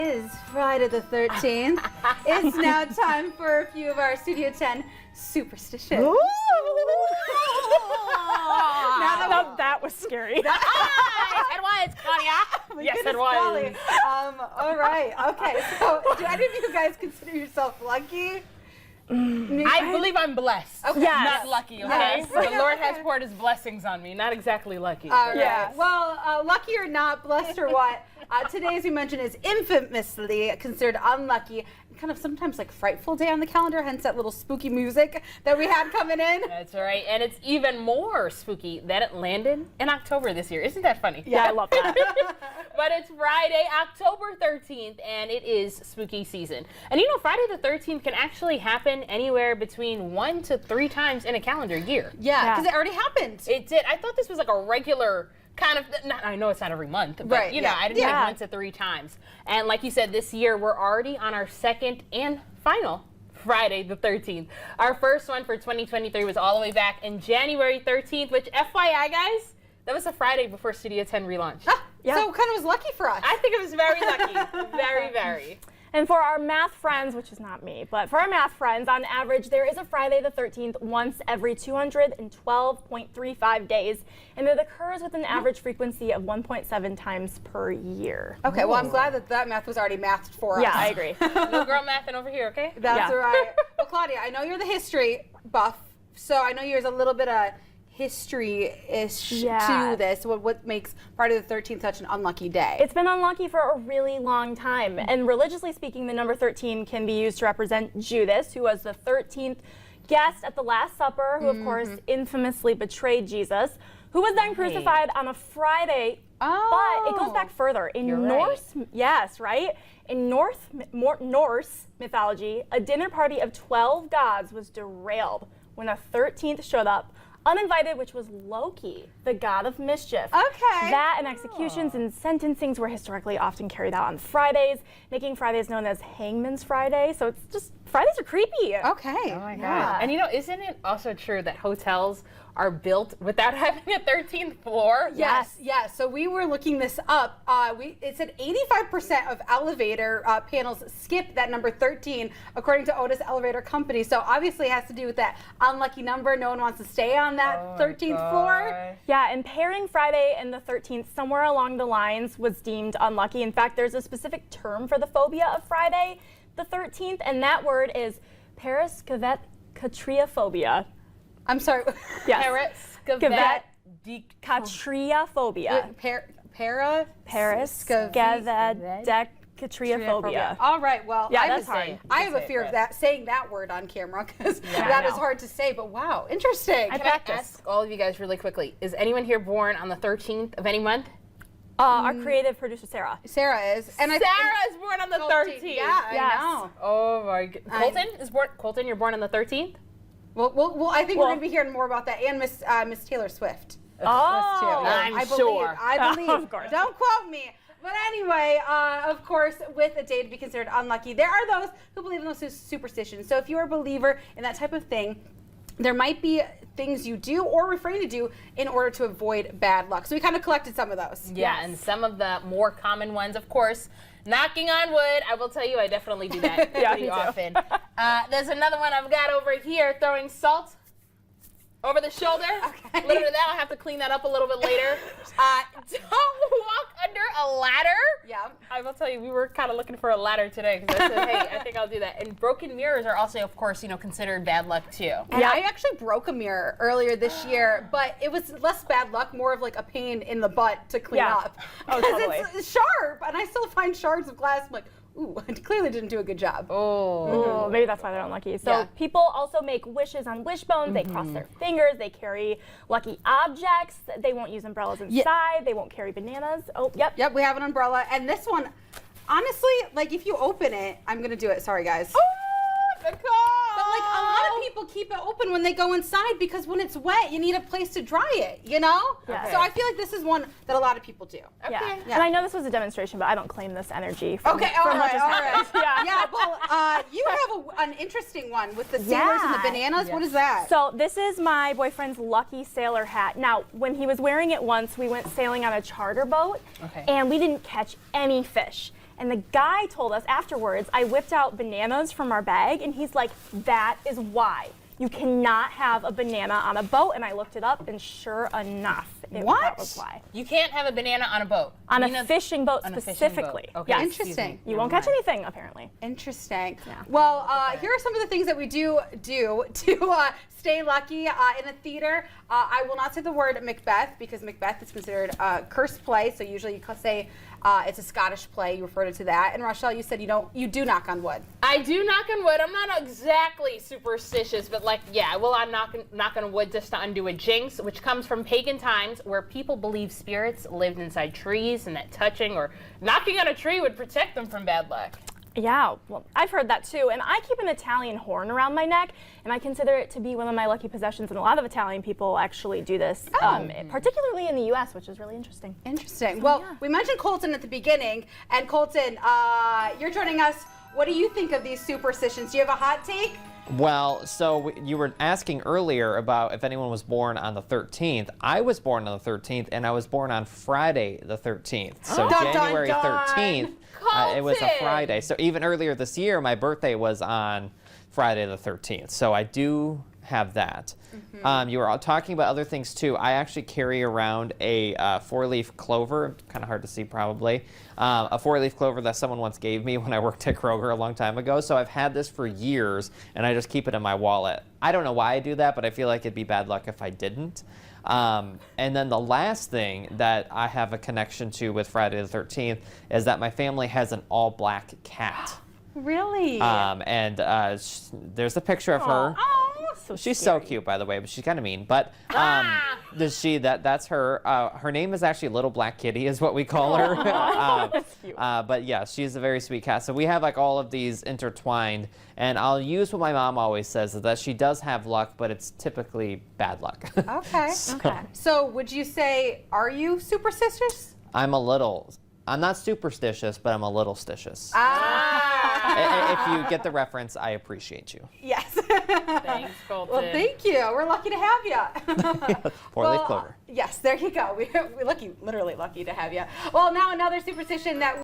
Is Friday the 13th. It's now time for a few of our Studio 10 superstitions. Now that was scary. It was, Claudia. Yes, it was. All right. Okay. So, do any of you guys consider yourself lucky? I believe I'm blessed. Okay. Not lucky, okay? Yes. The Lord has poured his blessings on me. Not exactly lucky. All right. Yes. Well, lucky or not, blessed or what, today, as we mentioned, is infamously considered unlucky. Kind of sometimes like frightful day on the calendar, hence that little spooky music that we had coming in. That's right. And it's even more spooky that it landed in October this year. Isn't that funny? Yeah, I love that. But it's Friday, October 13th, and it is spooky season. And you know, Friday the 13th can actually happen anywhere between 1 to 3 times in a calendar year. Yeah, because it already happened. It did. I thought this was like a regular kind of, I know it's not every month, but right, you know, I didn't think 1 to 3 times. And like you said, this year we're already on our second and final Friday the 13th. Our first one for 2023 was all the way back in January 13th, which FYI guys, that was a Friday before Studio 10 relaunched. Yeah. So kind of was lucky for us. I think it was very lucky. Very, very. And for our math friends, which is not me, but for our math friends, on average, there is a Friday the 13th once every 212.35 days, and it occurs with an average frequency of 1.7 times per year. Okay, well, I'm glad that that math was already mathed for us. Yeah, I agree. No girl mathing over here, okay? That's Yeah. right. Well, Claudia, I know you're the history buff, so I know there's a little bit of history-ish to this. What makes Friday the 13th such an unlucky day? It's been unlucky for a really long time, and religiously speaking, the number 13 can be used to represent Judas, who was the 13th guest at the Last Supper, who of course infamously betrayed Jesus, who was then crucified on a Friday. But it goes back further. In Norse, in Norse mythology, a dinner party of 12 gods was derailed when a 13th showed up uninvited, which was Loki, the god of mischief. Okay. That and executions and sentencings were historically often carried out on Fridays, making Fridays known as Hangman's Friday. So it's just, Fridays are creepy. Okay. Oh my God. Yeah. And you know, isn't it also true that hotels are built without having a 13th floor? Yes. So we were looking this up. It said 85% of elevator panels skip that number 13, according to Otis Elevator Company. So obviously it has to do with that unlucky number. No one wants to stay on that 13th floor. Yeah, and pairing Friday and the 13th somewhere along the lines was deemed unlucky. In fact, there's a specific term for the phobia of Friday the 13th, and that word is paraskatriophobia. I'm sorry. Yes. Paraskatriophobia. Paraskatriophobia. All right. Well, Yeah, I that's hard. I have a fear of that, saying that word on camera, because that is hard to say. But wow, interesting. Can I ask all of you guys really quickly, is anyone here born on the 13th of any month? Our creative producer, Sarah. Sarah is. And Sarah is born on the 13th. Yeah, Yes. I know. Oh my God. Colton is born. Colton, you're born on the 13th? Well, I think we're going to be hearing more about that, and Miss Taylor Swift. Oh, I'm sure. I believe. Of course. Don't quote me. But anyway, of course, with a day to be considered unlucky, there are those who believe in those superstitions. So if you're a believer in that type of thing, there might be things you do or refrain to do in order to avoid bad luck. So we kind of collected some of those. Yeah, and some of the more common ones, of course, knocking on wood. I will tell you, I definitely do that pretty often. There's another one I've got over here, throwing salt over the shoulder. Okay. A little bit of that. I'll have to clean that up a little bit later. Don't walk under a ladder. Yeah. I will tell you, we were kind of looking for a ladder today because I said, hey, I think I'll do that. And broken mirrors are also, of course, considered bad luck too. And I actually broke a mirror earlier this year, but it was less bad luck, more of like a pain in the butt to clean up. Oh, totally. It's sharp, and I still find shards of glass. I'm like, ooh, I clearly didn't do a good job. Oh, maybe that's why they're unlucky. So people also make wishes on wishbones. They cross their fingers. They carry lucky objects. They won't use umbrellas inside. They won't carry bananas. Oh, yep. Yep, we have an umbrella. And this one, honestly, like if you open it, I'm going to do it. Sorry, guys. But like a lot of people keep it open when they go inside because when it's wet, you need a place to dry it, Yeah. So I feel like this is one that a lot of people do. Yeah. And I know this was a demonstration, but I don't claim this energy from, All right. Yeah. Well, you have an interesting one with the sailors and the bananas. What is that? So this is my boyfriend's lucky sailor hat. Now, when he was wearing it once, we went sailing on a charter boat, and we didn't catch any fish. And the guy told us afterwards, I whipped out bananas from our bag, and he's like, that is why. You cannot have a banana on a boat. And I looked it up, and sure enough, that was why. You can't have a banana on a boat. On a fishing boat specifically. Okay. Yes. Interesting. You won't catch anything, apparently. Interesting. Yeah. Well, here are some of the things that we do to stay lucky in a theater. I will not say the word Macbeth because Macbeth is considered a cursed play. So usually you say it's a Scottish play. You referred to that. And Rochelle, you said you do knock on wood. I do knock on wood. I'm not exactly superstitious, but I'm knock on wood just to undo a jinx, which comes from pagan times where people believe spirits lived inside trees and that touching or knocking on a tree would protect them from bad luck. Yeah, well, I've heard that too. And I keep an Italian horn around my neck, and I consider it to be one of my lucky possessions. And a lot of Italian people actually do this, particularly in the U.S., which is really interesting. Interesting. So, well, yeah. we mentioned Colton at the beginning, and Colton, you're joining us. What do you think of these superstitions? Do you have a hot take? Well, so you were asking earlier about if anyone was born on the 13th. I was born on the 13th, and I was born on Friday the 13th. So January 13th, it was a Friday. So even earlier this year, my birthday was on Friday the 13th. So I do have that. You were talking about other things too. I actually carry around a 4-leaf clover, kind of hard to see probably, a 4-leaf clover that someone once gave me when I worked at Kroger a long time ago. So I've had this for years, and I just keep it in my wallet. I don't know why I do that, but I feel like it'd be bad luck if I didn't. And then the last thing that I have a connection to with Friday the 13th is that my family has an all-black cat. Really? There's a picture of her. So She's scary. so cute, by the way, but she's kind of mean. But that's her. Her name is actually Little Black Kitty, is what we call her. That's cute. But yeah, she's a very sweet cat. So we have like all of these intertwined, and I'll use what my mom always says, is that she does have luck, but it's typically bad luck. Okay. So would you say, are you superstitious? I'm not superstitious, but I'm a little stitious. If you get the reference, I appreciate you. Yes. Thanks, Colton. Well, thank you. We're lucky to have you. 4-leaf clover. Yes, there you go. We're lucky, literally lucky to have you. Well, now another superstition that